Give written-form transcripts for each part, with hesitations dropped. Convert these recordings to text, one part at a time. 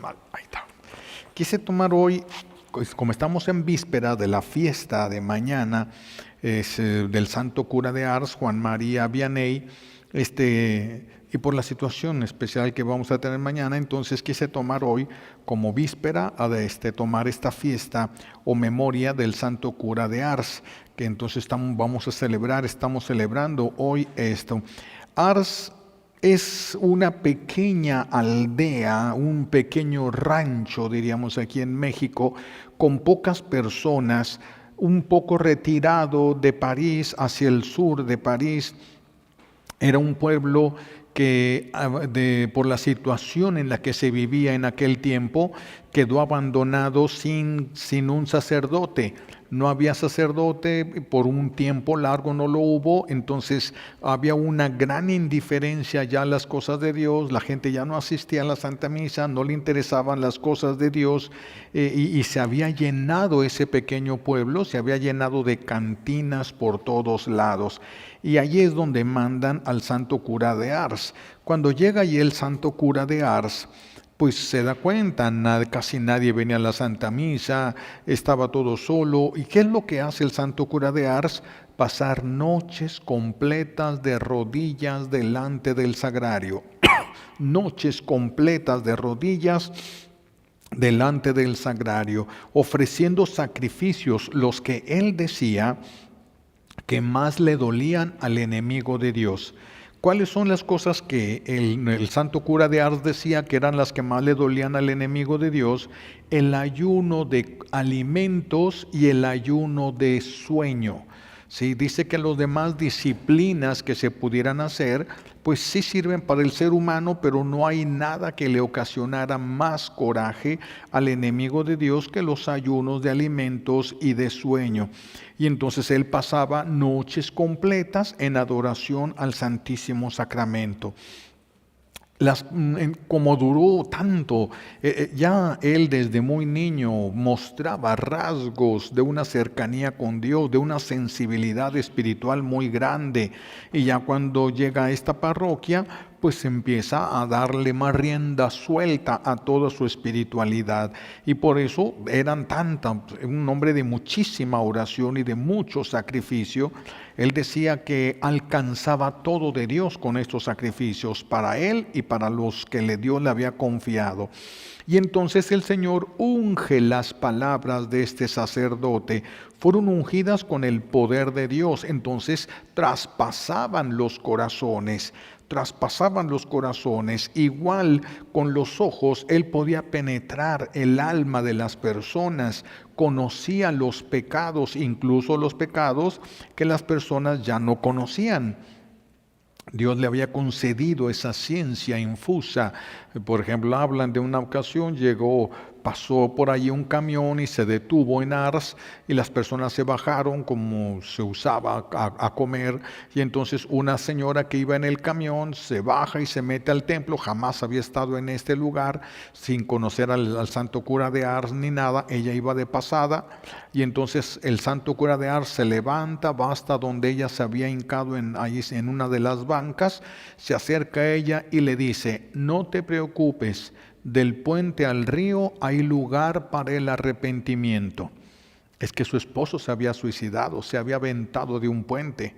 mal. Ahí está. Quise tomar hoy, pues, como estamos en víspera de la fiesta de mañana, del Santo Cura de Ars, Juan María Vianney, y por la situación especial que vamos a tener mañana, entonces quise tomar hoy como víspera tomar esta fiesta o memoria del Santo Cura de Ars, que entonces estamos celebrando hoy esto. Ars es una pequeña aldea, un pequeño rancho, diríamos aquí en México, con pocas personas, un poco retirado de París, hacia el sur de París. Era un pueblo que por la situación en la que se vivía en aquel tiempo, quedó abandonado sin un sacerdote. No había sacerdote, por un tiempo largo no lo hubo, entonces había una gran indiferencia ya a las cosas de Dios, la gente ya no asistía a la Santa Misa, no le interesaban las cosas de Dios, y se había llenado ese pequeño pueblo, se había llenado de cantinas por todos lados. Y allí es donde mandan al Santo Cura de Ars. Cuando llega allí el Santo Cura de Ars, pues se da cuenta, casi nadie venía a la Santa Misa, estaba todo solo. ¿Y qué es lo que hace el Santo Cura de Ars? Pasar noches completas de rodillas delante del sagrario. Noches completas de rodillas delante del sagrario, ofreciendo sacrificios, los que él decía que más le dolían al enemigo de Dios. ¿Cuáles son las cosas que el Santo Cura de Ars decía que eran las que más le dolían al enemigo de Dios? El ayuno de alimentos y el ayuno de sueño. Sí, dice que las demás disciplinas que se pudieran hacer, pues sí sirven para el ser humano, pero no hay nada que le ocasionara más coraje al enemigo de Dios que los ayunos de alimentos y de sueño. Y entonces él pasaba noches completas en adoración al Santísimo Sacramento. Como duró tanto, ya él desde muy niño mostraba rasgos de una cercanía con Dios, de una sensibilidad espiritual muy grande. Y ya cuando llega a esta parroquia, pues empieza a darle más rienda suelta a toda su espiritualidad. Y por eso un hombre de muchísima oración y de mucho sacrificio. Él decía que alcanzaba todo de Dios con estos sacrificios, para él y para los que Dios le había confiado. Y entonces el Señor unge las palabras de este sacerdote. Fueron ungidas con el poder de Dios, entonces traspasaban los corazones. Igual con los ojos él podía penetrar el alma de las personas, conocía los pecados, incluso los pecados que las personas ya no conocían. Dios le había concedido esa ciencia infusa. Por ejemplo, hablan de una ocasión, pasó por allí un camión y se detuvo en Ars, y las personas se bajaron como se usaba a comer, y entonces una señora que iba en el camión se baja y se mete al templo. Jamás había estado en este lugar, sin conocer al Santo Cura de Ars ni nada. Ella iba de pasada, y entonces el Santo Cura de Ars se levanta, va hasta donde ella se había hincado allí en una de las bancas, se acerca a ella y le dice: no te preocupes, del puente al río hay lugar para el arrepentimiento. Es que su esposo se había suicidado, se había aventado de un puente.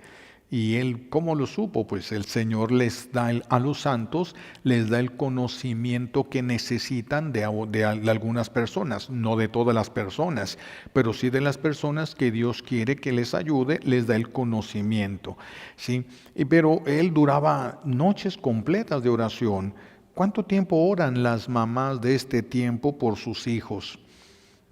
Y él, ¿cómo lo supo? Pues el Señor les da a los santos, les da el conocimiento que necesitan de algunas personas, no de todas las personas, pero sí de las personas que Dios quiere que les ayude, les da el conocimiento, ¿sí? Pero él duraba noches completas de oración. ¿Cuánto tiempo oran las mamás de este tiempo por sus hijos?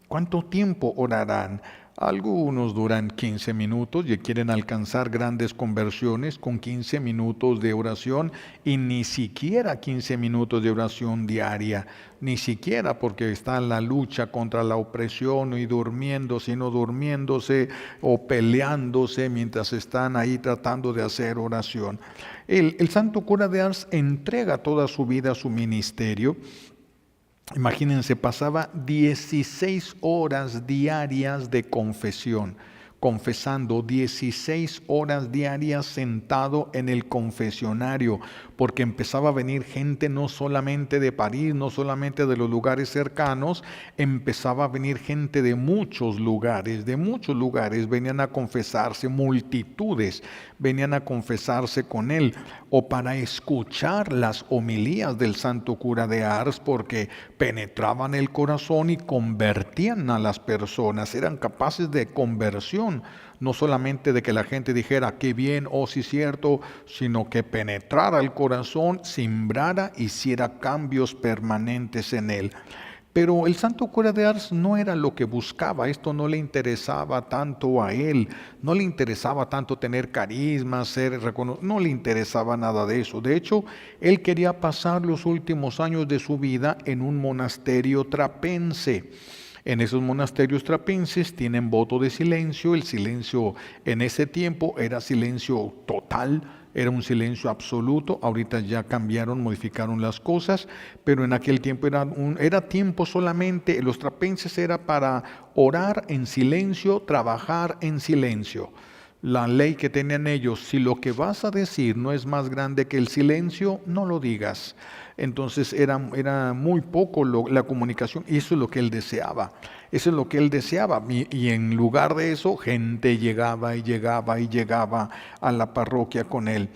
¿Cuánto tiempo orarán? Algunos duran 15 minutos y quieren alcanzar grandes conversiones con 15 minutos de oración, y ni siquiera 15 minutos de oración diaria, ni siquiera, porque está en la lucha contra la opresión y durmiéndose y no durmiéndose o peleándose mientras están ahí tratando de hacer oración. El Santo Cura de Ars entrega toda su vida a su ministerio. Imagínense, pasaba 16 horas diarias de confesión. confesando 16 horas diarias sentado en el confesionario, porque empezaba a venir gente no solamente de París, no solamente de los lugares cercanos, empezaba a venir gente de muchos lugares venían a confesarse, multitudes venían a confesarse con él, o para escuchar las homilías del santo cura de Ars, porque penetraban el corazón y convertían a las personas, eran capaces de conversión, no solamente de que la gente dijera qué bien, oh sí cierto, sino que penetrara el corazón, simbrara, hiciera cambios permanentes en él. Pero el santo cura de Ars no era lo que buscaba, esto no le interesaba tanto a él, no le interesaba tanto tener carisma, ser reconocido, no le interesaba nada de eso. De hecho, él quería pasar los últimos años de su vida en un monasterio trapense. En esos monasterios trapenses tienen voto de silencio, el silencio en ese tiempo era silencio total, era un silencio absoluto, ahorita ya cambiaron, modificaron las cosas, pero en aquel tiempo era tiempo solamente, los trapenses era para orar en silencio, trabajar en silencio. La ley que tenían ellos, si lo que vas a decir no es más grande que el silencio, no lo digas. Entonces era muy poco la comunicación, y eso es lo que él deseaba. Eso es lo que él deseaba. Y en lugar de eso, gente llegaba y llegaba y llegaba a la parroquia con él.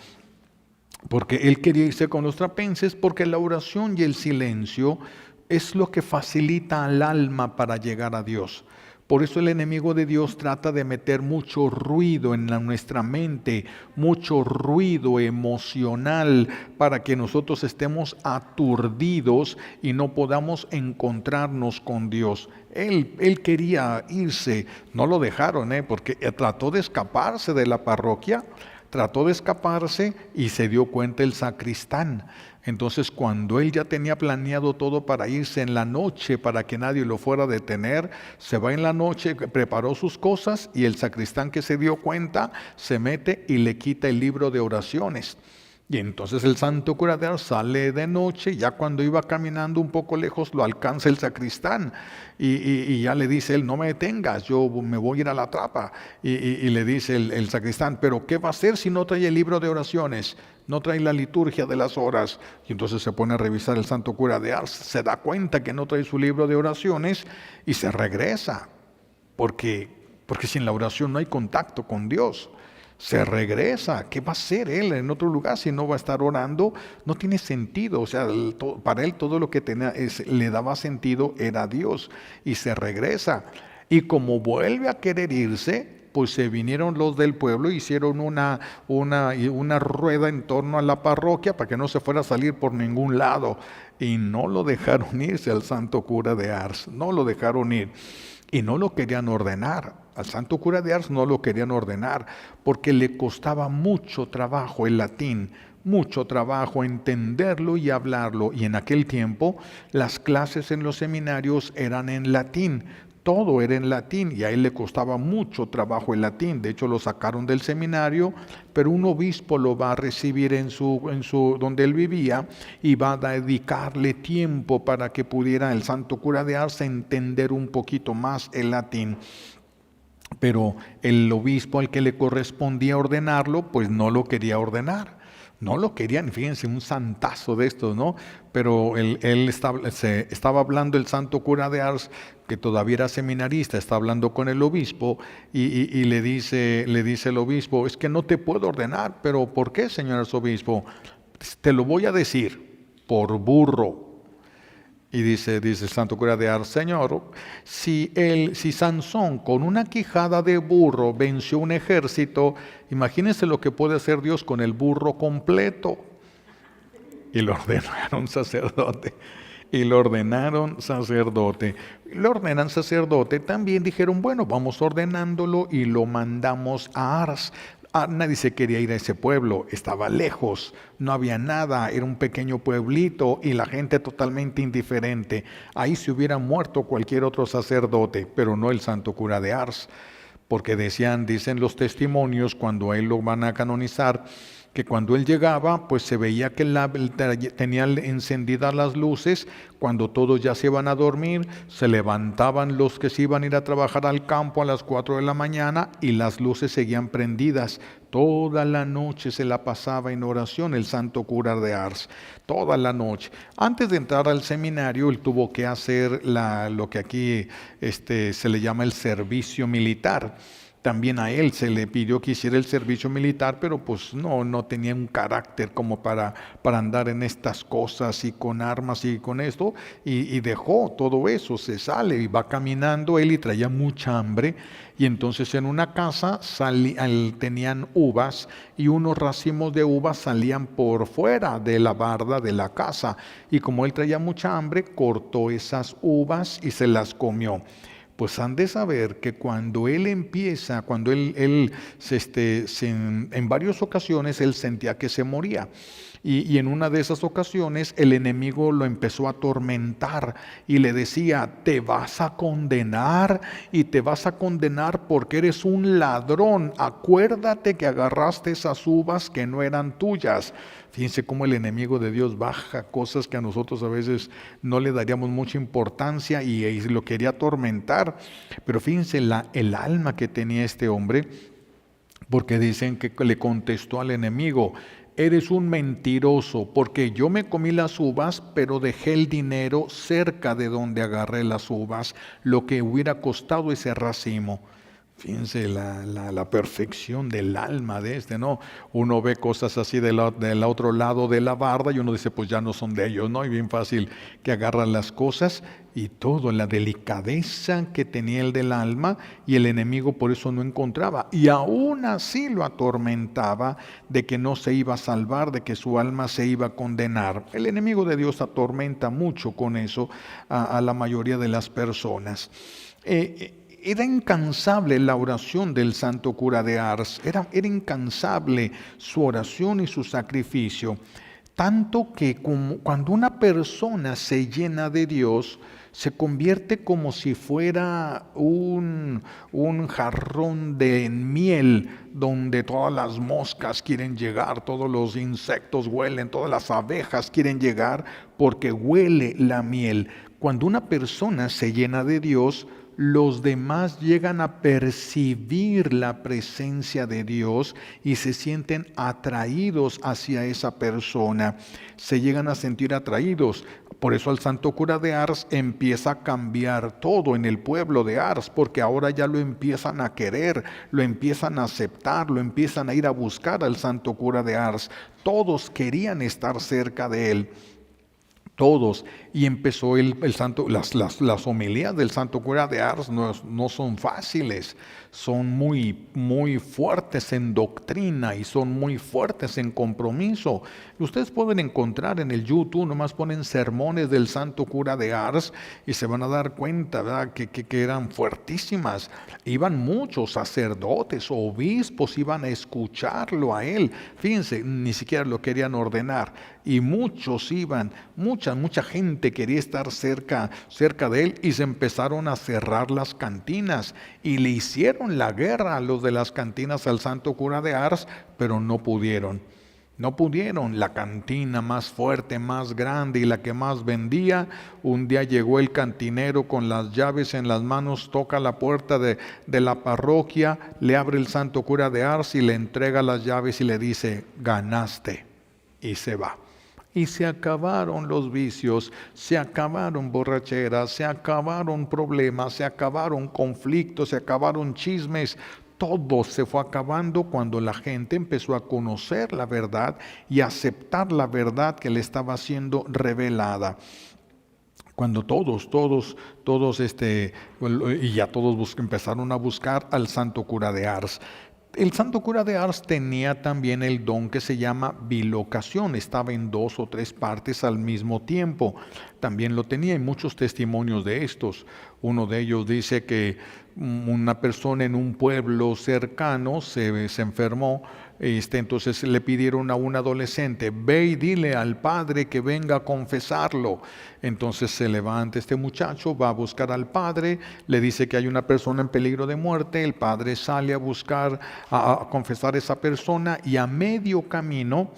Porque él quería irse con los trapenses, porque la oración y el silencio es lo que facilita al alma para llegar a Dios. Por eso el enemigo de Dios trata de meter mucho ruido en nuestra mente, mucho ruido emocional para que nosotros estemos aturdidos y no podamos encontrarnos con Dios. Él quería irse, no lo dejaron, porque trató de escaparse de la parroquia, trató de escaparse y se dio cuenta el sacristán. Entonces, cuando él ya tenía planeado todo para irse en la noche, para que nadie lo fuera a detener, se va en la noche, preparó sus cosas, y el sacristán, que se dio cuenta, se mete y le quita el libro de oraciones. Y entonces el santo cura de Ars sale de noche, ya cuando iba caminando un poco lejos lo alcanza el sacristán y ya le dice él: no me detengas, yo me voy a ir a la trapa. Y le dice el sacristán: pero ¿qué va a hacer si no trae el libro de oraciones? No trae la liturgia de las horas. Y entonces se pone a revisar el santo cura de Ars, se da cuenta que no trae su libro de oraciones y se regresa, porque sin la oración no hay contacto con Dios. Se regresa. ¿Qué va a hacer él en otro lugar si no va a estar orando? No tiene sentido. O sea, para él todo lo que le daba sentido era Dios. Y se regresa. Y como vuelve a querer irse, pues se vinieron los del pueblo, hicieron una rueda en torno a la parroquia para que no se fuera a salir por ningún lado. Y no lo dejaron irse al santo cura de Ars. No lo dejaron ir. Y no lo querían ordenar. Al santo cura de Ars no lo querían ordenar porque le costaba mucho trabajo el latín, mucho trabajo entenderlo y hablarlo. Y en aquel tiempo las clases en los seminarios eran en latín. Todo era en latín y a él le costaba mucho trabajo el latín. De hecho, lo sacaron del seminario, pero un obispo lo va a recibir en donde él vivía y va a dedicarle tiempo para que pudiera el santo cura de Ars entender un poquito más el latín. Pero el obispo al que le correspondía ordenarlo, pues no lo quería ordenar. No lo querían, fíjense, un santazo de estos, ¿no? Pero estaba hablando el santo cura de Ars, que todavía era seminarista, está hablando con el obispo y le dice el obispo: es que no te puedo ordenar. Pero ¿por qué, señor arzobispo? Te lo voy a decir: por burro. Y dice el santo cura de Ars: Señor, si Sansón con una quijada de burro venció un ejército, imagínense lo que puede hacer Dios con el burro completo. Y lo ordenaron sacerdote. Lo ordenan sacerdote. También dijeron: bueno, vamos ordenándolo y lo mandamos a Ars. Nadie se quería ir a ese pueblo, estaba lejos, no había nada, era un pequeño pueblito y la gente totalmente indiferente. Ahí se hubiera muerto cualquier otro sacerdote, pero no el santo cura de Ars, porque dicen los testimonios cuando a él lo van a canonizar, que cuando él llegaba, pues se veía que tenía encendidas las luces. Cuando todos ya se iban a dormir, se levantaban los que se iban a ir a trabajar al campo a las 4 de la mañana y las luces seguían prendidas. Toda la noche se la pasaba en oración el santo cura de Ars, toda la noche. Antes de entrar al seminario, él tuvo que hacer lo que aquí se le llama el servicio militar. También a él se le pidió que hiciera el servicio militar, pero pues no tenía un carácter como para andar en estas cosas y con armas y con esto, y dejó todo eso, se sale y va caminando él y traía mucha hambre, y entonces en una casa tenían uvas y unos racimos de uvas salían por fuera de la barda de la casa, y como él traía mucha hambre, cortó esas uvas y se las comió. Pues han de saber que cuando él empieza, cuando él en varias ocasiones él sentía que se moría. Y en una de esas ocasiones el enemigo lo empezó a atormentar y le decía: te vas a condenar, y te vas a condenar porque eres un ladrón. Acuérdate que agarraste esas uvas que no eran tuyas. Fíjense cómo el enemigo de Dios baja cosas que a nosotros a veces no le daríamos mucha importancia y lo quería atormentar. Pero fíjense el alma que tenía este hombre, porque dicen que le contestó al enemigo: eres un mentiroso, porque yo me comí las uvas, pero dejé el dinero cerca de donde agarré las uvas, lo que hubiera costado ese racimo. Fíjense la perfección del alma de ¿no? Uno ve cosas así del otro lado de la barda y uno dice, pues ya no son de ellos, ¿no? Y bien fácil que agarran las cosas, y todo, la delicadeza que tenía el del alma, y el enemigo por eso no encontraba. Y aún así lo atormentaba de que no se iba a salvar, de que su alma se iba a condenar. El enemigo de Dios atormenta mucho con eso a la mayoría de las personas. Era incansable la oración del santo cura de Ars, era incansable su oración y su sacrificio, tanto que cuando una persona se llena de Dios, se convierte como si fuera un jarrón de miel donde todas las moscas quieren llegar, todos los insectos huelen, todas las abejas quieren llegar porque huele la miel. Cuando una persona se llena de Dios, los demás llegan a percibir la presencia de Dios y se sienten atraídos hacia esa persona, se llegan a sentir atraídos. Por eso el santo cura de Ars empieza a cambiar todo en el pueblo de Ars, porque ahora ya lo empiezan a querer, lo empiezan a aceptar, lo empiezan a ir a buscar al santo cura de Ars. Todos querían estar cerca de él. Todos, y empezó el santo, las homilías del santo cura de Ars no son fáciles, son muy fuertes en doctrina y son muy fuertes en compromiso. Ustedes pueden encontrar en el YouTube, nomás ponen sermones del santo cura de Ars y se van a dar cuenta, ¿verdad? Que eran fuertísimas. Iban muchos sacerdotes, obispos, iban a escucharlo a él. Fíjense, ni siquiera lo querían ordenar, y muchos iban, mucha gente quería estar cerca de él, y se empezaron a cerrar las cantinas y le hicieron la guerra a los de las cantinas al santo cura de Ars, pero no pudieron. La cantina más fuerte, más grande y la que más vendía. Un día llegó el cantinero con las llaves en las manos, toca la puerta de la parroquia, le abre el santo cura de Ars y le entrega las llaves y le dice: ganaste, y se va. Y se acabaron los vicios, se acabaron borracheras, se acabaron problemas, se acabaron conflictos, se acabaron chismes. Todo se fue acabando cuando la gente empezó a conocer la verdad y a aceptar la verdad que le estaba siendo revelada. Cuando todos, y ya todos empezaron a buscar al santo cura de Ars. El santo cura de Ars tenía también el don que se llama bilocación, estaba en 2 o 3 partes al mismo tiempo. También lo tenía, y muchos testimonios de estos. Uno de ellos dice que una persona en un pueblo cercano se enfermó. Entonces le pidieron a un adolescente: ve y dile al padre que venga a confesarlo. Entonces se levanta este muchacho, va a buscar al padre, le dice que hay una persona en peligro de muerte. El padre sale a buscar, a confesar a esa persona, y a medio camino,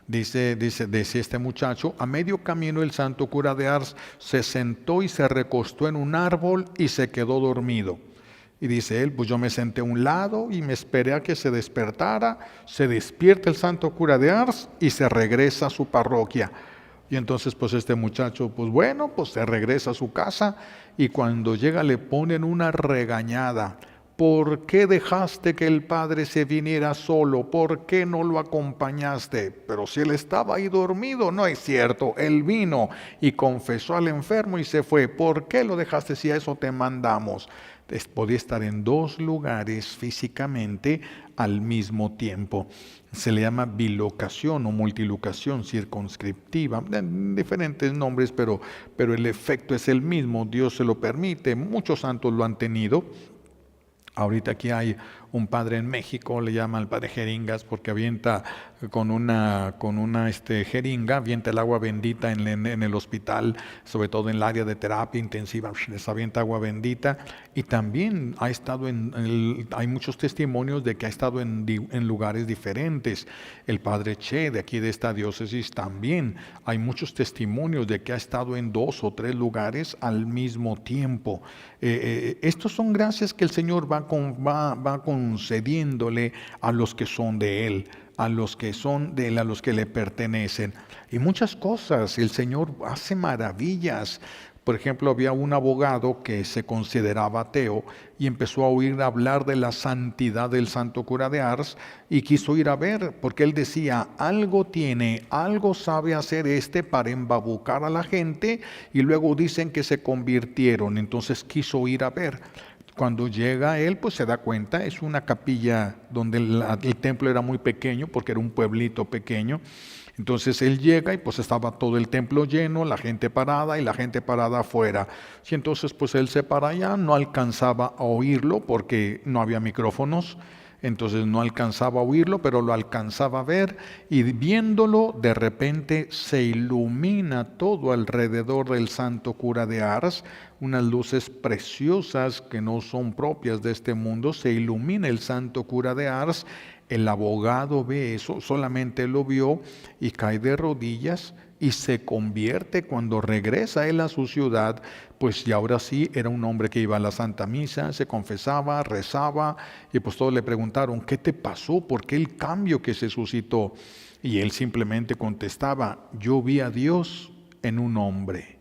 dice este muchacho, a medio camino el santo cura de Ars se sentó y se recostó en un árbol y se quedó dormido. Y dice él: pues yo me senté a un lado y me esperé a que se despertara. Se despierta el santo cura de Ars y se regresa a su parroquia. Y entonces pues este muchacho, pues bueno, pues se regresa a su casa, y cuando llega le ponen una regañada. ¿Por qué dejaste que el padre se viniera solo? ¿Por qué no lo acompañaste? Pero si él estaba ahí dormido. No es cierto, él vino y confesó al enfermo y se fue. ¿Por qué lo dejaste si a eso te mandamos? Podía estar en dos lugares físicamente al mismo tiempo. Se le llama bilocación o multilocación circunscriptiva, diferentes nombres, pero el efecto es el mismo. Dios se lo permite, muchos santos lo han tenido. Ahorita aquí hay un padre en México, le llama al padre Jeringas, porque avienta con una jeringa, avienta el agua bendita en el hospital, sobre todo en el área de terapia intensiva, les avienta agua bendita. Y también ha estado hay muchos testimonios de que ha estado en lugares diferentes. El padre Che, de aquí de esta diócesis, también hay muchos testimonios de que ha estado en 2 o 3 lugares al mismo tiempo. Estos son gracias que el Señor va concediéndole a los que son de Él, a los que son de Él, a los que le pertenecen. Y muchas cosas, el Señor hace maravillas. Por ejemplo, había un abogado que se consideraba ateo y empezó a oír hablar de la santidad del santo cura de Ars y quiso ir a ver, porque él decía: algo tiene, algo sabe hacer para embabucar a la gente, y luego dicen que se convirtieron. Entonces quiso ir a ver. Cuando llega él, pues se da cuenta, es una capilla donde el templo era muy pequeño, porque era un pueblito pequeño. Entonces él llega y pues estaba todo el templo lleno, la gente parada y la gente parada afuera. Y entonces pues él se para allá, no alcanzaba a oírlo porque no había micrófonos. Entonces no alcanzaba a oírlo, pero lo alcanzaba a ver, y viéndolo de repente se ilumina todo alrededor del santo cura de Ars, unas luces preciosas que no son propias de este mundo. Se ilumina el santo cura de Ars. El abogado ve eso, solamente lo vio, y cae de rodillas y se convierte. Cuando regresa él a su ciudad, pues ya ahora sí era un hombre que iba a la Santa Misa, se confesaba, rezaba, y pues todos le preguntaron: ¿qué te pasó? ¿Por qué el cambio que se suscitó? Y él simplemente contestaba: yo vi a Dios en un hombre,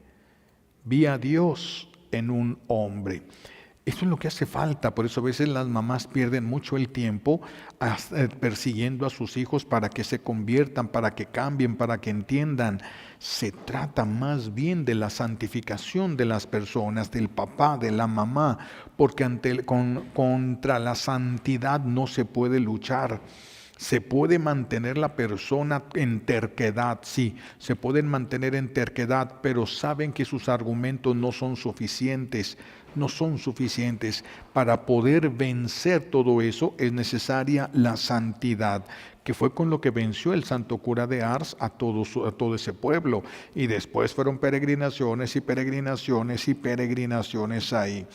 vi a Dios en un hombre. Eso es lo que hace falta. Por eso a veces las mamás pierden mucho el tiempo persiguiendo a sus hijos para que se conviertan, para que cambien, para que entiendan. Se trata más bien de la santificación de las personas, del papá, de la mamá, porque contra la santidad no se puede luchar. Se puede mantener la persona en terquedad, sí, se pueden mantener en terquedad, pero saben que sus argumentos no son suficientes. No son suficientes. Para poder vencer todo eso es necesaria la santidad, que fue con lo que venció el santo cura de Ars a todo ese pueblo. Y después fueron peregrinaciones y peregrinaciones y peregrinaciones ahí.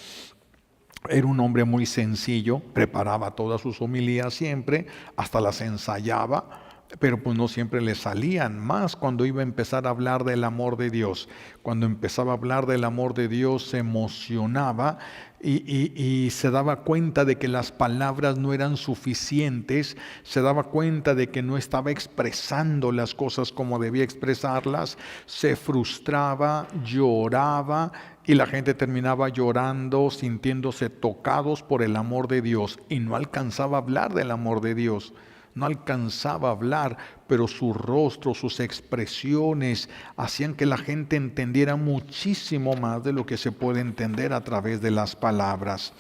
Era un hombre muy sencillo, preparaba todas sus homilías siempre, hasta las ensayaba, pero pues no siempre le salían, más cuando iba a empezar a hablar del amor de Dios. Cuando empezaba a hablar del amor de Dios se emocionaba y se daba cuenta de que las palabras no eran suficientes, se daba cuenta de que no estaba expresando las cosas como debía expresarlas, se frustraba, lloraba, y la gente terminaba llorando, sintiéndose tocados por el amor de Dios, y no alcanzaba a hablar del amor de Dios. No alcanzaba a hablar, pero su rostro, sus expresiones hacían que la gente entendiera muchísimo más de lo que se puede entender a través de las palabras.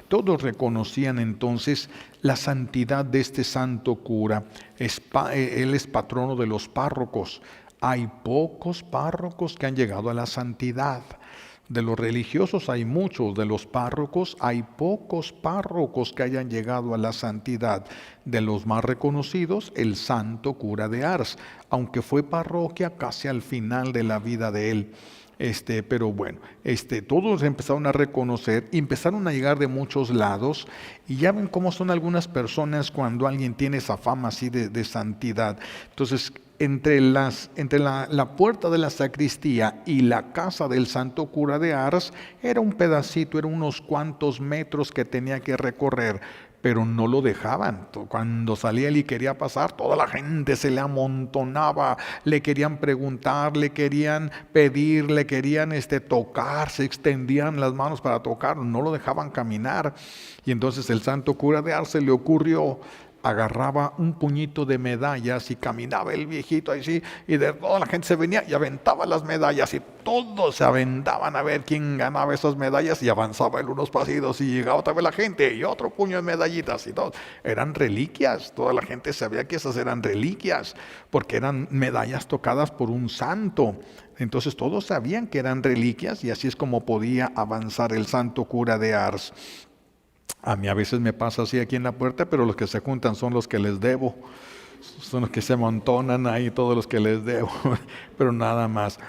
Todos reconocían entonces la santidad de este santo cura. Él es patrono de los párrocos. Hay pocos párrocos que han llegado a la santidad. De los religiosos hay muchos, de los párrocos hay pocos párrocos que hayan llegado a la santidad. De los más reconocidos, el santo cura de Ars, aunque fue parroquia casi al final de la vida de él. Pero bueno, todos empezaron a reconocer, empezaron a llegar de muchos lados, y ya ven cómo son algunas personas cuando alguien tiene esa fama así de santidad. Entonces, entre la puerta de la sacristía y la casa del santo cura de Ars, era un pedacito, eran unos cuantos metros que tenía que recorrer, pero no lo dejaban. Cuando salía él y quería pasar, toda la gente se le amontonaba, le querían preguntar, le querían pedir, le querían tocar, se extendían las manos para tocar, no lo dejaban caminar. Y entonces el santo cura de Ars se le ocurrió, agarraba un puñito de medallas y caminaba el viejito así, y de toda la gente se venía y aventaba las medallas, y todos se aventaban a ver quién ganaba esas medallas, y avanzaba él unos pasitos y llegaba otra vez la gente y otro puño de medallitas, y todo. Eran reliquias, toda la gente sabía que esas eran reliquias porque eran medallas tocadas por un santo. Entonces todos sabían que eran reliquias, y así es como podía avanzar el santo cura de Ars. A mí a veces me pasa así aquí en la puerta, pero los que se juntan son los que les debo. Son los que se amontonan ahí, todos los que les debo. Pero nada más.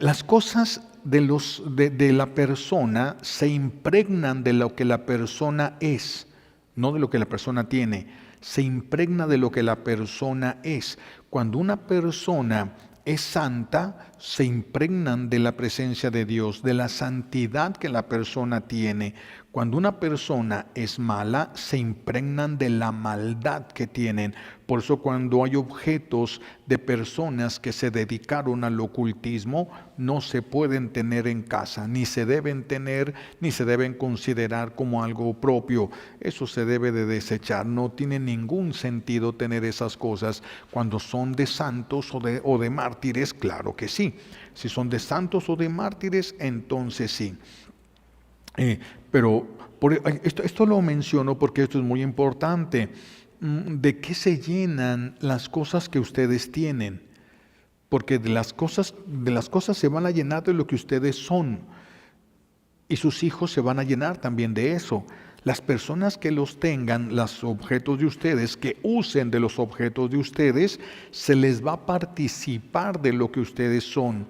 Las cosas de la persona se impregnan de lo que la persona es, no de lo que la persona tiene. Se impregna de lo que la persona es. Cuando una persona es santa, se impregnan de la presencia de Dios, de la santidad que la persona tiene. Cuando una persona es mala, se impregnan de la maldad que tienen. Por eso cuando hay objetos de personas que se dedicaron al ocultismo, no se pueden tener en casa, ni se deben tener, ni se deben considerar como algo propio. Eso se debe de desechar. No tiene ningún sentido tener esas cosas. Cuando son de santos o de mártires, claro que sí. Si son de santos o de mártires, entonces sí. Pero esto lo menciono porque esto es muy importante. ¿De qué se llenan las cosas que ustedes tienen? Porque de las cosas se van a llenar de lo que ustedes son. Y sus hijos se van a llenar también de eso. Las personas que los tengan, los objetos de ustedes, que usen de los objetos de ustedes, se les va a participar de lo que ustedes son.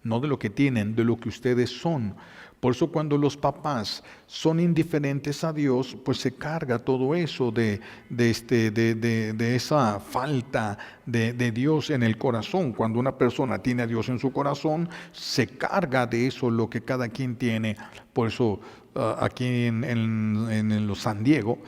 No de lo que tienen, de lo que ustedes son. Por eso cuando los papás son indiferentes a Dios, pues se carga todo eso de esa falta de Dios en el corazón. Cuando una persona tiene a Dios en su corazón, se carga de eso lo que cada quien tiene. Por eso aquí en los San Diego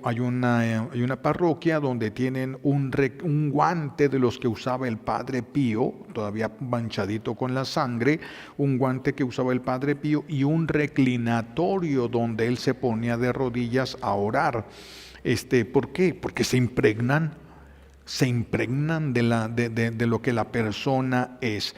hay una parroquia donde tienen un guante de los que usaba el Padre Pío, todavía manchadito con la sangre, un guante que usaba el Padre Pío, y un reclinatorio donde él se ponía de rodillas a orar. ¿Por qué? Porque se impregnan de lo que la persona es.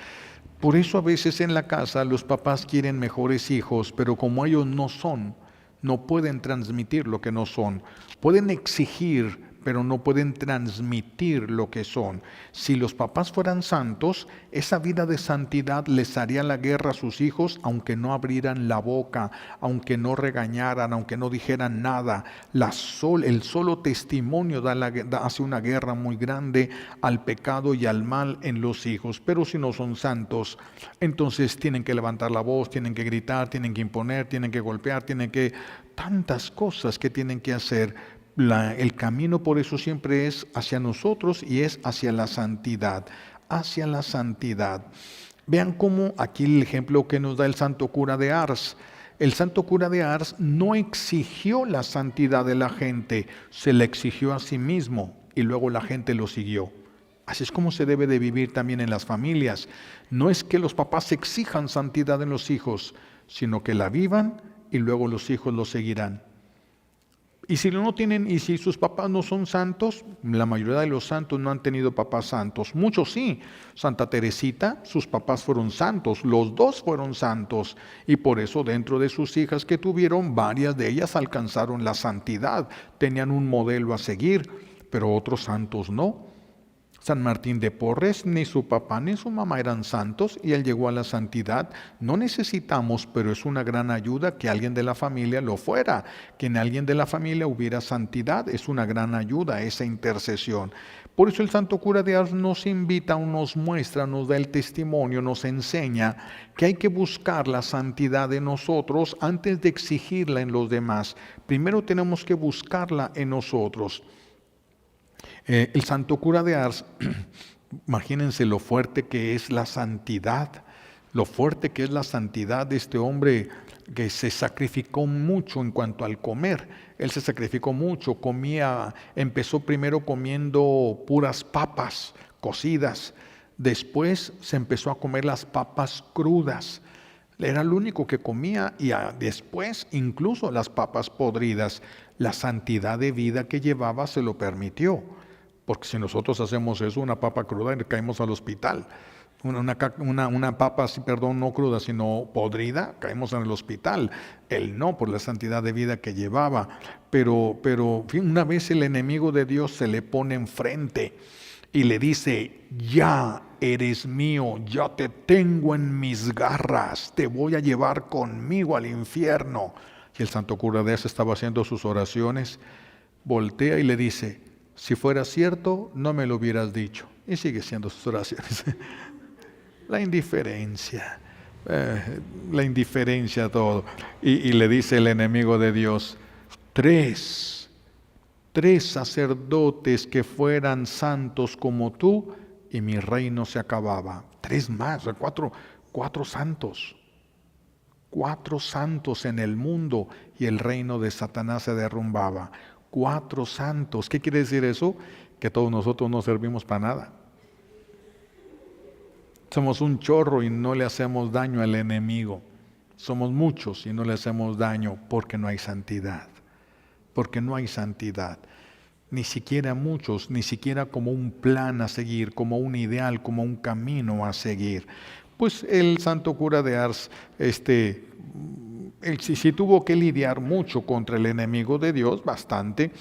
Por eso a veces en la casa los papás quieren mejores hijos, pero como ellos no pueden transmitir lo que no son. Pueden exigir, pero no pueden transmitir lo que son. Si los papás fueran santos, esa vida de santidad les haría la guerra a sus hijos, aunque no abrieran la boca, aunque no regañaran, aunque no dijeran nada. El solo testimonio hace una guerra muy grande al pecado y al mal en los hijos. Pero si no son santos, entonces tienen que levantar la voz, tienen que gritar, tienen que imponer, tienen que golpear, tantas cosas que tienen que hacer. El camino por eso siempre es hacia nosotros y es hacia la santidad, hacia la santidad. Vean cómo aquí el ejemplo que nos da el santo cura de Ars. El santo cura de Ars no exigió la santidad de la gente, se la exigió a sí mismo y luego la gente lo siguió. Así es como se debe de vivir también en las familias. No es que los papás exijan santidad en los hijos, sino que la vivan y luego los hijos lo seguirán. Y si sus papás no son santos, la mayoría de los santos no han tenido papás santos. Muchos sí. Santa Teresita, sus papás fueron santos, los dos fueron santos. Y por eso dentro de sus hijas que tuvieron, varias de ellas alcanzaron la santidad. Tenían un modelo a seguir, pero otros santos no. San Martín de Porres, ni su papá ni su mamá eran santos y él llegó a la santidad. No necesitamos, pero es una gran ayuda que alguien de la familia lo fuera, que en alguien de la familia hubiera santidad. Es una gran ayuda esa intercesión. Por eso el santo cura de Ars nos invita, nos muestra, nos da el testimonio, nos enseña que hay que buscar la santidad de nosotros antes de exigirla en los demás. Primero tenemos que buscarla en nosotros. El santo cura de Ars, imagínense lo fuerte que es la santidad, lo fuerte que es la santidad de este hombre que se sacrificó mucho en cuanto al comer. Él se sacrificó mucho, empezó primero comiendo puras papas cocidas, después se empezó a comer las papas crudas. Era el único que comía y después incluso las papas podridas. La santidad de vida que llevaba se lo permitió. Porque si nosotros hacemos eso, una papa cruda, caemos al hospital. Una papa, perdón, no cruda, sino podrida, caemos en el hospital. Él no, por la santidad de vida que llevaba. Pero una vez el enemigo de Dios se le pone enfrente y le dice: ya eres mío, ya te tengo en mis garras, te voy a llevar conmigo al infierno. Y el santo cura de Ars estaba haciendo sus oraciones, voltea y le dice: si fuera cierto, no me lo hubieras dicho. Y sigue haciendo sus oraciones. La indiferencia a todo. Y le dice el enemigo de Dios: tres sacerdotes que fueran santos como tú y mi reino se acababa. Tres más, cuatro santos. 4 santos en el mundo y el reino de Satanás se derrumbaba. 4 santos. ¿Qué quiere decir eso? Que todos nosotros no servimos para nada. Somos un chorro y no le hacemos daño al enemigo. Somos muchos y no le hacemos daño porque no hay santidad. Porque no hay santidad. Ni siquiera muchos, ni siquiera como un plan a seguir, como un ideal, como un camino a seguir. Pues el santo cura de Ars, él sí tuvo que lidiar mucho contra el enemigo de Dios, bastante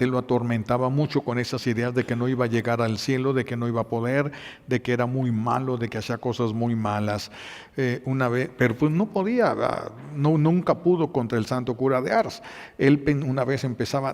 lo atormentaba mucho con esas ideas de que no iba a llegar al cielo, de que no iba a poder, de que era muy malo, de que hacía cosas muy malas. Pero pues no podía, nunca pudo contra el santo cura de Ars. Él una vez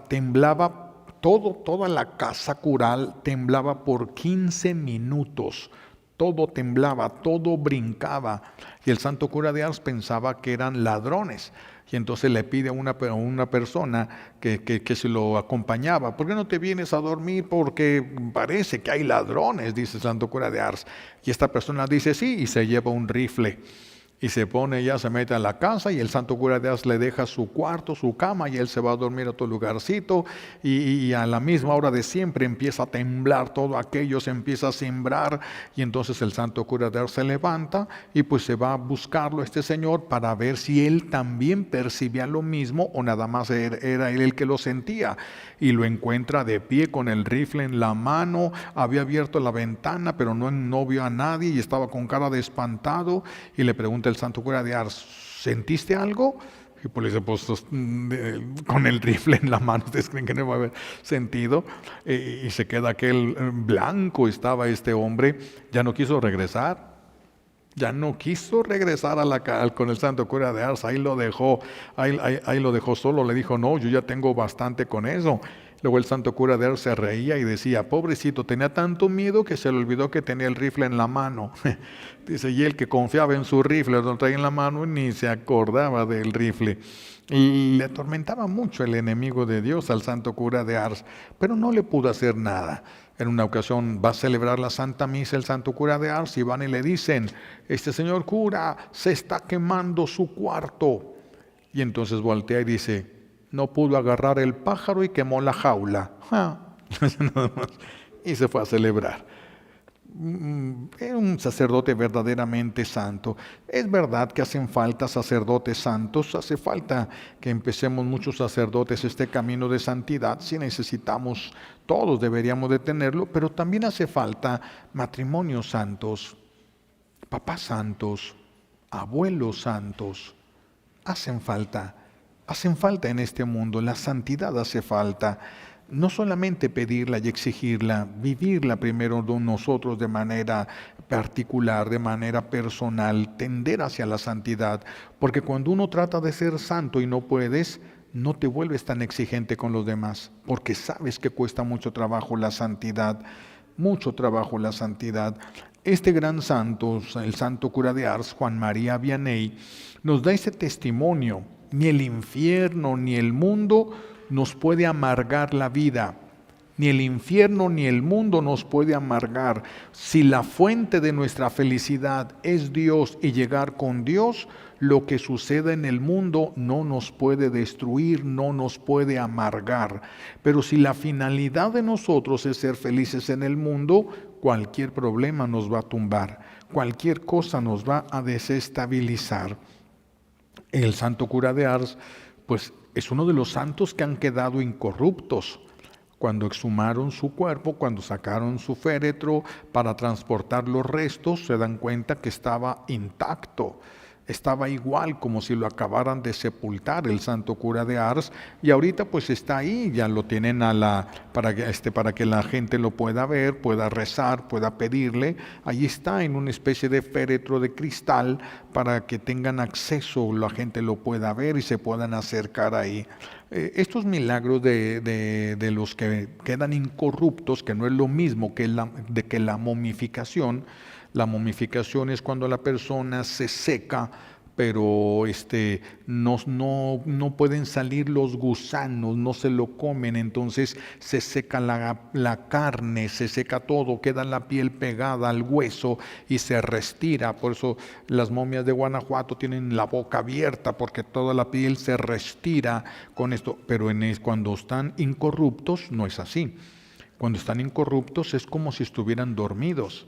temblaba, toda la casa cural temblaba por 15 minutos. Todo temblaba, todo brincaba. Y el santo cura de Ars pensaba que eran ladrones. Y entonces le pide a una persona que se lo acompañaba: ¿por qué no te vienes a dormir? Porque parece que hay ladrones, dice el santo cura de Ars. Y esta persona dice sí, y se lleva un rifle. Y se mete a la casa y el santo cura de Ars le deja su cuarto, su cama, y él se va a dormir a otro lugarcito. Y a la misma hora de siempre empieza a temblar todo aquello, se empieza a sembrar. Y entonces el santo cura de Ars se levanta y pues se va a buscarlo este señor para ver si él también percibía lo mismo o nada más era él el que lo sentía. Y lo encuentra de pie con el rifle en la mano, había abierto la ventana pero no vio a nadie y estaba con cara de espantado. Y le pregunta el santo cura de Ars: ¿sentiste algo? Y pues le dice: pues con el rifle en la mano, ¿ustedes creen que no va a haber sentido? Y se queda aquel blanco, estaba este hombre, ya no quiso regresar. Con el santo cura de Ars, ahí lo dejó solo, le dijo: no, yo ya tengo bastante con eso. Luego el santo cura de Ars se reía y decía: pobrecito, tenía tanto miedo que se le olvidó que tenía el rifle en la mano. Dice, y él que confiaba en su rifle, lo traía en la mano y ni se acordaba del rifle. Y le atormentaba mucho el enemigo de Dios al santo cura de Ars, pero no le pudo hacer nada. En una ocasión va a celebrar la Santa Misa el santo cura de Ars y van y le dicen: este señor cura, se está quemando su cuarto. Y entonces voltea y dice: no pudo agarrar el pájaro y quemó la jaula. Y se fue a celebrar. Era un sacerdote verdaderamente santo. Es verdad que hacen falta sacerdotes santos, hace falta que empecemos muchos sacerdotes este camino de santidad. Si necesitamos, todos deberíamos de tenerlo, pero también hace falta matrimonios santos, papás santos, abuelos santos. Hacen falta en este mundo, la santidad hace falta. no solamente pedirla y exigirla, vivirla primero nosotros de manera particular, de manera personal, tender hacia la santidad, porque cuando uno trata de ser santo y no puedes, no te vuelves tan exigente con los demás, porque sabes que cuesta mucho trabajo la santidad, mucho trabajo la santidad. Este gran santo, el santo cura de Ars, Juan María Vianney, nos da ese testimonio. Ni el infierno ni el mundo nos puede amargar la vida. Ni el infierno ni el mundo nos puede amargar. Si la fuente de nuestra felicidad es Dios y llegar con Dios, lo que suceda en el mundo no nos puede destruir, no nos puede amargar. Pero si la finalidad de nosotros es ser felices en el mundo, cualquier problema nos va a tumbar, cualquier cosa nos va a desestabilizar. El santo cura de Ars, pues es uno de los santos que han quedado incorruptos. Cuando exhumaron su cuerpo, cuando sacaron su féretro para transportar los restos, se dan cuenta que estaba intacto, estaba igual como si lo acabaran de sepultar el santo cura de Ars, y ahorita pues está ahí, ya lo tienen para que la gente lo pueda ver, pueda rezar, pueda pedirle. Ahí está en una especie de féretro de cristal para que tengan acceso, la gente lo pueda ver y se puedan acercar ahí. Estos milagros de los que quedan incorruptos, que no es lo mismo que la momificación. La momificación es cuando la persona se seca, pero no pueden salir los gusanos, no se lo comen, entonces se seca la carne, se seca todo, queda la piel pegada al hueso y se restira. Por eso las momias de Guanajuato tienen la boca abierta, porque toda la piel se restira con esto. Pero cuando están incorruptos no es así. Cuando están incorruptos es como si estuvieran dormidos.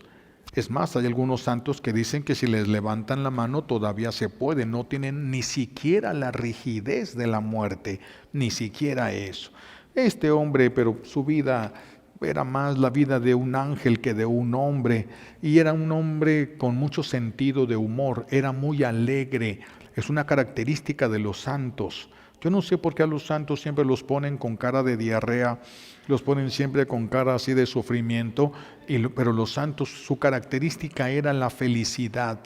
Es más, hay algunos santos que dicen que si les levantan la mano todavía se puede, no tienen ni siquiera la rigidez de la muerte, ni siquiera eso. Este hombre, pero su vida era más la vida de un ángel que de un hombre, y era un hombre con mucho sentido de humor, era muy alegre, es una característica de los santos. Yo no sé por qué a los santos siempre los ponen con cara de diarrea, los ponen siempre con cara así de sufrimiento, pero los santos, su característica era la felicidad,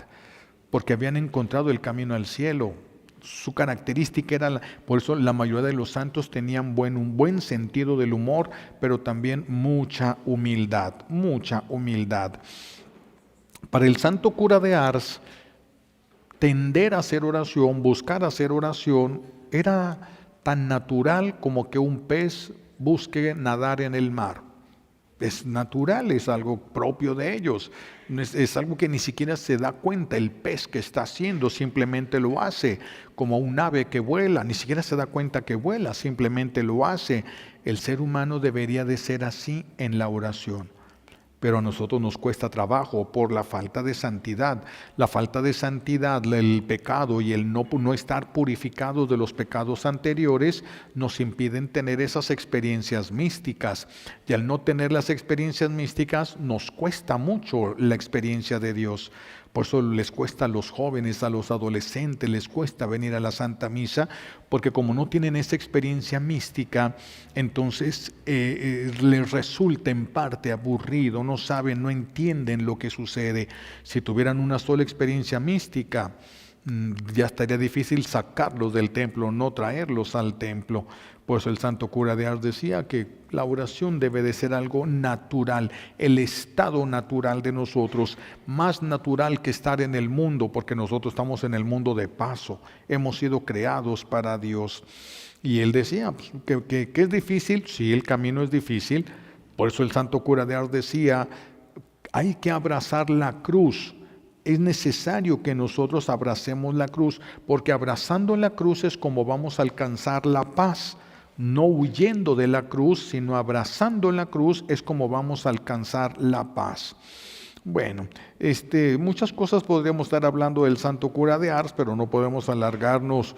porque habían encontrado el camino al cielo. Su característica era, por eso la mayoría de los santos tenían un buen sentido del humor, pero también mucha humildad, mucha humildad. Para el santo cura de Ars, tender a hacer oración, buscar hacer oración, era tan natural como que un pez busque nadar en el mar. Es natural, es algo propio de ellos, es algo que ni siquiera se da cuenta el pez que está haciendo, simplemente lo hace, como un ave que vuela, ni siquiera se da cuenta que vuela, simplemente lo hace. El ser humano debería de ser así en la oración. Pero a nosotros nos cuesta trabajo por la falta de santidad. La falta de santidad, el pecado y el no estar purificados de los pecados anteriores nos impiden tener esas experiencias místicas. Y al no tener las experiencias místicas nos cuesta mucho la experiencia de Dios. Por eso les cuesta a los jóvenes, a los adolescentes, les cuesta venir a la Santa Misa, porque como no tienen esa experiencia mística, entonces les resulta en parte aburrido, no saben, no entienden lo que sucede. Si tuvieran una sola experiencia mística, ya estaría difícil sacarlos del templo, no traerlos al templo. Por eso el santo cura de Ars decía que la oración debe de ser algo natural, el estado natural de nosotros, más natural que estar en el mundo, porque nosotros estamos en el mundo de paso, hemos sido creados para Dios. Y él decía que es difícil, sí, el camino es difícil. Por eso el santo cura de Ars decía, hay que abrazar la cruz. Es necesario que nosotros abracemos la cruz, porque abrazando la cruz es como vamos a alcanzar la paz. No huyendo de la cruz, sino abrazando la cruz es como vamos a alcanzar la paz. Bueno, muchas cosas podríamos estar hablando del santo cura de Ars, pero no podemos alargarnos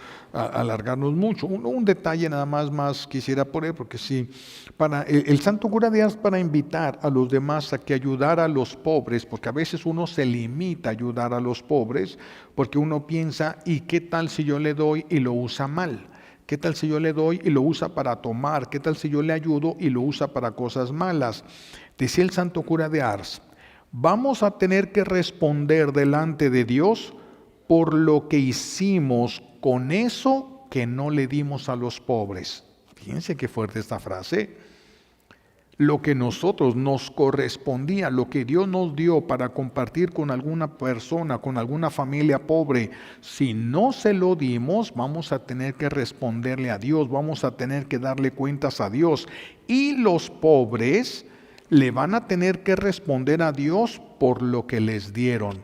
mucho. Un detalle nada más quisiera poner, porque sí, para el santo cura de Ars, para invitar a los demás a que ayudar a los pobres, porque a veces uno se limita a ayudar a los pobres, porque uno piensa, ¿y qué tal si yo le doy y lo usa mal? ¿Qué tal si yo le doy y lo usa para tomar? ¿Qué tal si yo le ayudo y lo usa para cosas malas? Decía el santo cura de Ars, vamos a tener que responder delante de Dios por lo que hicimos con eso que no le dimos a los pobres. Fíjense qué fuerte esta frase. Lo que nosotros nos correspondía, lo que Dios nos dio para compartir con alguna persona, con alguna familia pobre, si no se lo dimos, vamos a tener que responderle a Dios, vamos a tener que darle cuentas a Dios. Y los pobres le van a tener que responder a Dios por lo que les dieron.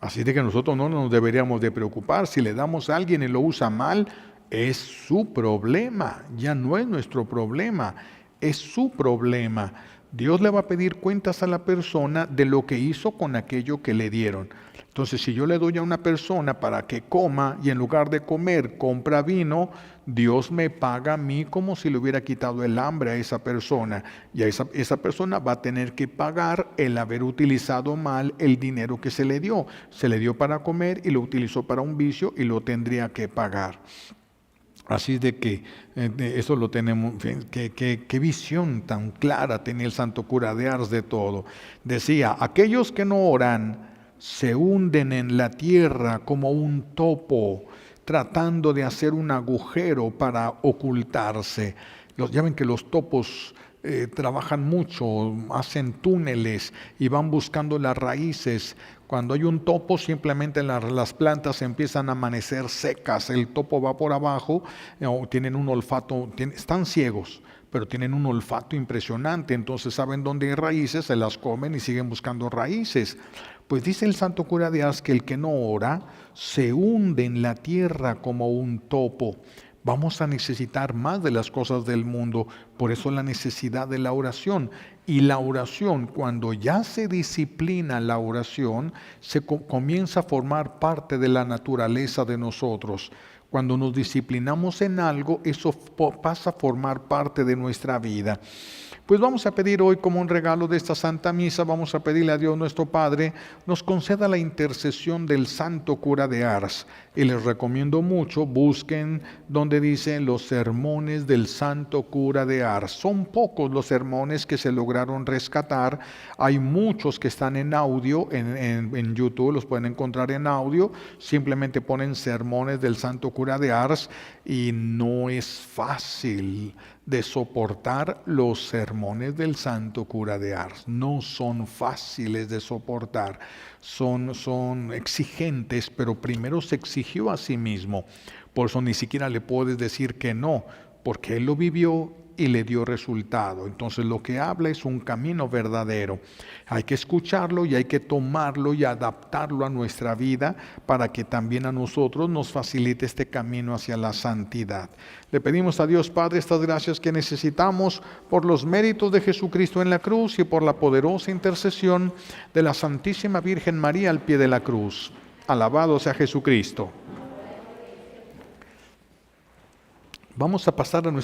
Así de que nosotros no nos deberíamos de preocupar. Si le damos a alguien y lo usa mal, es su problema, ya no es nuestro problema. Es su problema. Dios le va a pedir cuentas a la persona de lo que hizo con aquello que le dieron. Entonces, si yo le doy a una persona para que coma y en lugar de comer compra vino, Dios me paga a mí como si le hubiera quitado el hambre a esa persona. Y a esa persona va a tener que pagar el haber utilizado mal el dinero que se le dio. Se le dio para comer y lo utilizó para un vicio y lo tendría que pagar. Así de que eso lo tenemos, qué visión tan clara tenía el santo cura de Ars de todo. Decía, aquellos que no oran se hunden en la tierra como un topo, tratando de hacer un agujero para ocultarse. Ya ven que los topos trabajan mucho, hacen túneles y van buscando las raíces. Cuando hay un topo, simplemente las plantas empiezan a amanecer secas, el topo va por abajo, tienen un olfato, están ciegos, pero tienen un olfato impresionante, entonces saben dónde hay raíces, se las comen y siguen buscando raíces. Pues dice el santo cura de Ars que el que no ora se hunde en la tierra como un topo. Vamos a necesitar más de las cosas del mundo, por eso la necesidad de la oración. Y la oración, cuando ya se disciplina la oración, comienza a formar parte de la naturaleza de nosotros. Cuando nos disciplinamos en algo, eso pasa a formar parte de nuestra vida. Pues vamos a pedir hoy como un regalo de esta Santa Misa, vamos a pedirle a Dios nuestro Padre, nos conceda la intercesión del santo cura de Ars. Y les recomiendo mucho, busquen donde dice los sermones del santo cura de Ars. Son pocos los sermones que se lograron rescatar, hay muchos que están en audio, en YouTube, los pueden encontrar en audio, simplemente ponen sermones del santo cura de Ars y no es fácil de soportar los sermones del santo cura de Ars. No son fáciles de soportar, son exigentes, pero primero se exigió a sí mismo. Por eso ni siquiera le puedes decir que no, porque él lo vivió y le dio resultado. Entonces lo que habla es un camino verdadero. Hay que escucharlo y hay que tomarlo y adaptarlo a nuestra vida para que también a nosotros nos facilite este camino hacia la santidad. Le pedimos a Dios Padre estas gracias que necesitamos por los méritos de Jesucristo en la cruz y por la poderosa intercesión de la Santísima Virgen María al pie de la cruz. Alabado sea Jesucristo. Vamos a pasar a nuestro